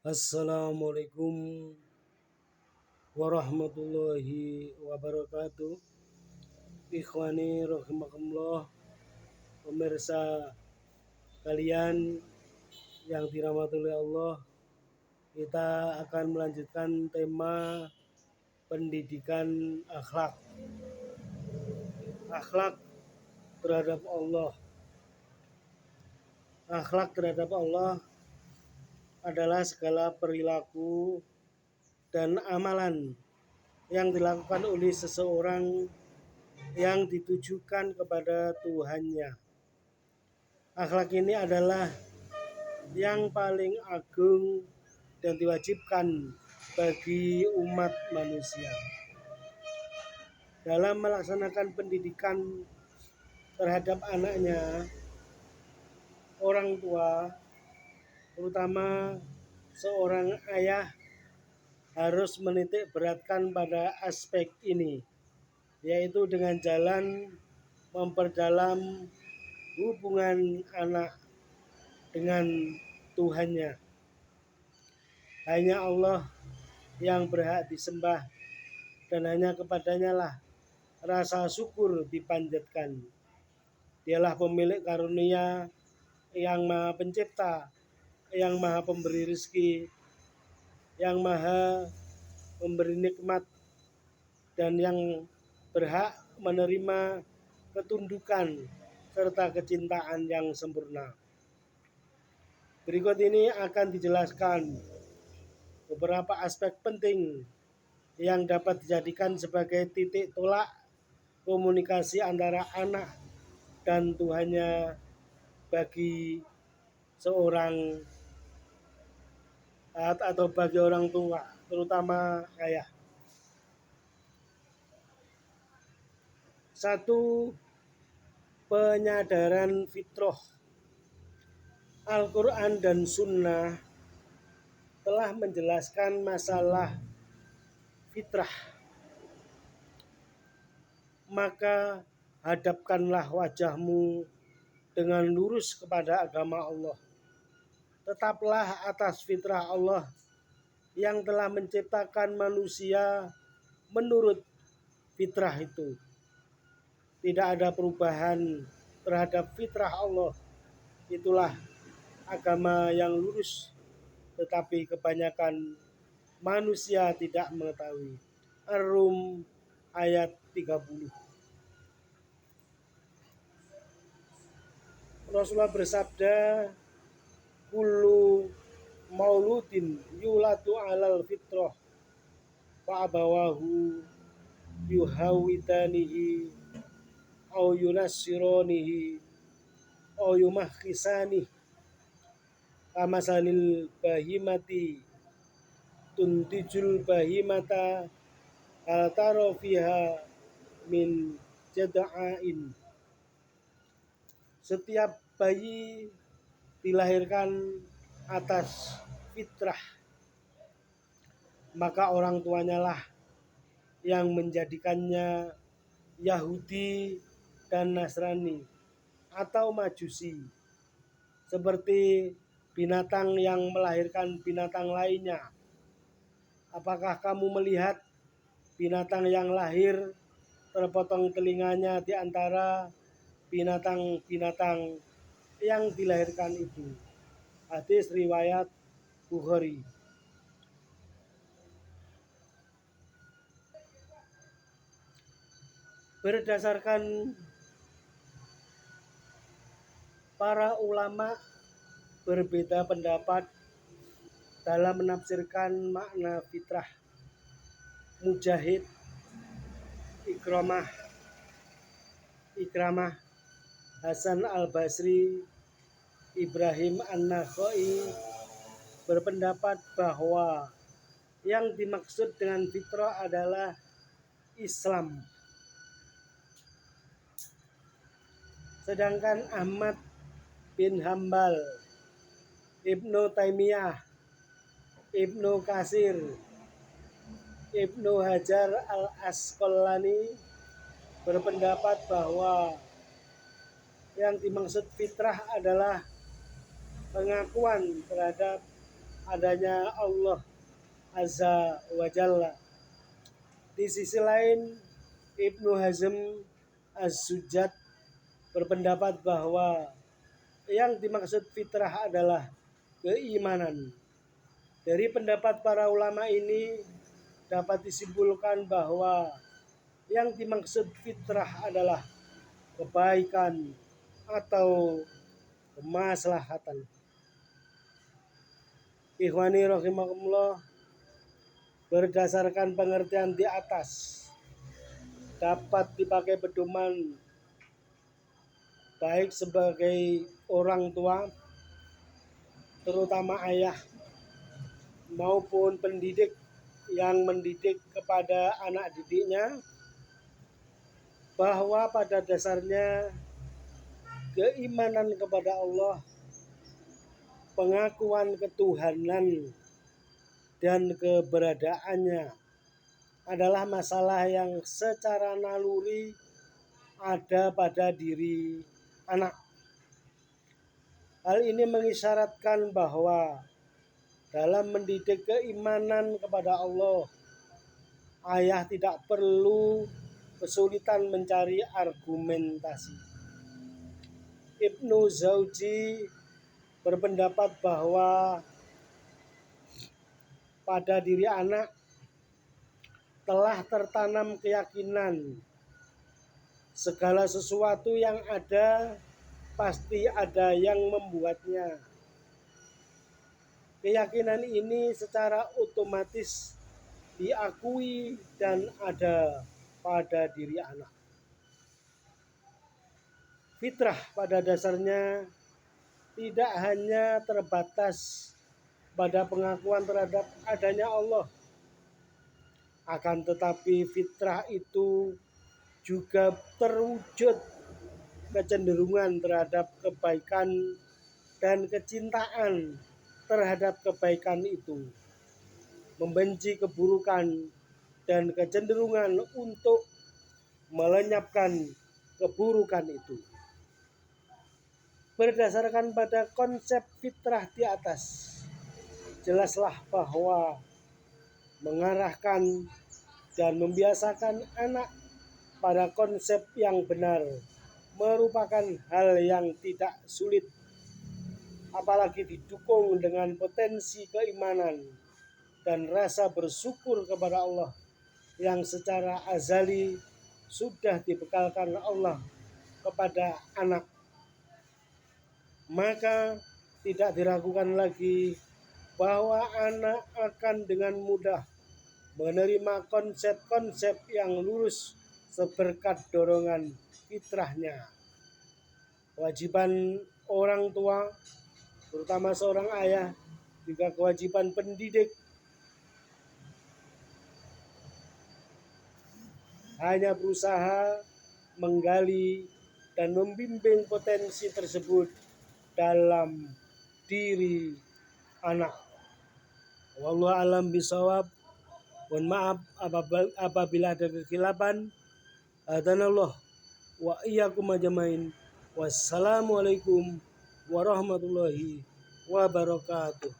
Assalamualaikum warahmatullahi wabarakatuh. Ikhwani rahimakumullah, pemirsa kalian yang dirahmati oleh Allah, kita akan melanjutkan tema pendidikan akhlak. Akhlak terhadap Allah. Akhlak terhadap Allah adalah segala perilaku dan amalan yang dilakukan oleh seseorang yang ditujukan kepada Tuhannya. Akhlak ini adalah yang paling agung dan diwajibkan bagi umat manusia. Dalam melaksanakan pendidikan terhadap anaknya, orang tua, terutama seorang ayah, harus menitik beratkan pada aspek ini, yaitu dengan jalan memperdalam hubungan anak dengan Tuhannya. Hanya Allah yang berhak disembah dan hanya kepadanya lah rasa syukur dipanjatkan. Dialah pemilik karunia yang maha pencipta, yang maha pemberi rezeki, yang maha memberi nikmat, dan yang berhak menerima ketundukan serta kecintaan yang sempurna. Berikut ini akan dijelaskan beberapa aspek penting yang dapat dijadikan sebagai titik tolak komunikasi antara anak dan Tuhannya bagi seorang atau bagi orang tua, terutama ayah. Satu, penyadaran fitrah. Al-Quran dan Sunnah telah menjelaskan masalah fitrah. Maka hadapkanlah wajahmu dengan lurus kepada agama Allah. Tetaplah atas fitrah Allah yang telah menciptakan manusia menurut fitrah itu. Tidak ada perubahan terhadap fitrah Allah. Itulah agama yang lurus, tetapi kebanyakan manusia tidak mengetahui. Ar-Rum ayat 30. Rasulullah bersabda, kullu mauludin yulatu alal fitrah fa abawahu yuhawidanihi au yunassironihi au yumahkisani kama salil bahimati tuntijul bahimata altaro fiha min jada'ain. Setiap bayi dilahirkan atas fitrah, maka orang tuanya lah yang menjadikannya Yahudi dan Nasrani atau Majusi, seperti binatang yang melahirkan binatang lainnya. Apakah kamu melihat binatang yang lahir terpotong telinganya di antara binatang-binatang yang dilahirkan itu? Hadis riwayat Bukhari. Berdasarkan para ulama berbeda pendapat dalam menafsirkan makna fitrah. Mujahid, Ikramah, Hasan al-Basri, Ibrahim an-Nakhai berpendapat bahwa yang dimaksud dengan fitrah adalah Islam. Sedangkan Ahmad bin Hambal, Ibnu Taimiyah, Ibnu Katsir, Ibnu Hajar al-Asqalani berpendapat bahwa yang dimaksud fitrah adalah pengakuan terhadap adanya Allah Azza wa Jalla. Di sisi lain, Ibnu Hazm Az-Zujjad berpendapat bahwa yang dimaksud fitrah adalah keimanan. Dari pendapat para ulama ini dapat disimpulkan bahwa yang dimaksud fitrah adalah kebaikan atau kemaslahatan. Ikhwani rahimakumullah, berdasarkan pengertian di atas dapat dipakai pedoman baik sebagai orang tua, terutama ayah, maupun pendidik yang mendidik kepada anak didiknya, bahwa pada dasarnya keimanan kepada Allah, pengakuan ketuhanan dan keberadaannya adalah masalah yang secara naluri ada pada diri anak. Hal ini mengisyaratkan bahwa dalam mendidik keimanan kepada Allah, ayah tidak perlu kesulitan mencari argumentasi. Ibnu Jauzi berpendapat bahwa pada diri anak telah tertanam keyakinan segala sesuatu yang ada pasti ada yang membuatnya. Keyakinan ini secara otomatis diakui dan ada pada diri anak. Fitrah pada dasarnya tidak hanya terbatas pada pengakuan terhadap adanya Allah, akan tetapi fitrah itu juga terwujud kecenderungan terhadap kebaikan dan kecintaan terhadap kebaikan itu, membenci keburukan dan kecenderungan untuk melenyapkan keburukan itu. Berdasarkan pada konsep fitrah di atas, jelaslah bahwa mengarahkan dan membiasakan anak pada konsep yang benar merupakan hal yang tidak sulit, apalagi didukung dengan potensi keimanan dan rasa bersyukur kepada Allah yang secara azali sudah dibekalkan Allah kepada anak. Maka tidak diragukan lagi bahwa anak akan dengan mudah menerima konsep-konsep yang lurus seberkat dorongan fitrahnya. Kewajiban orang tua, terutama seorang ayah, juga kewajiban pendidik hanya berusaha menggali dan membimbing potensi tersebut dalam diri anak. Wallahu a'lam bishawab. Mohon maaf apabila ada kekhilafan. Hadanallah wa iyyakum ajmain. Wassalamualaikum warahmatullahi wabarakatuh.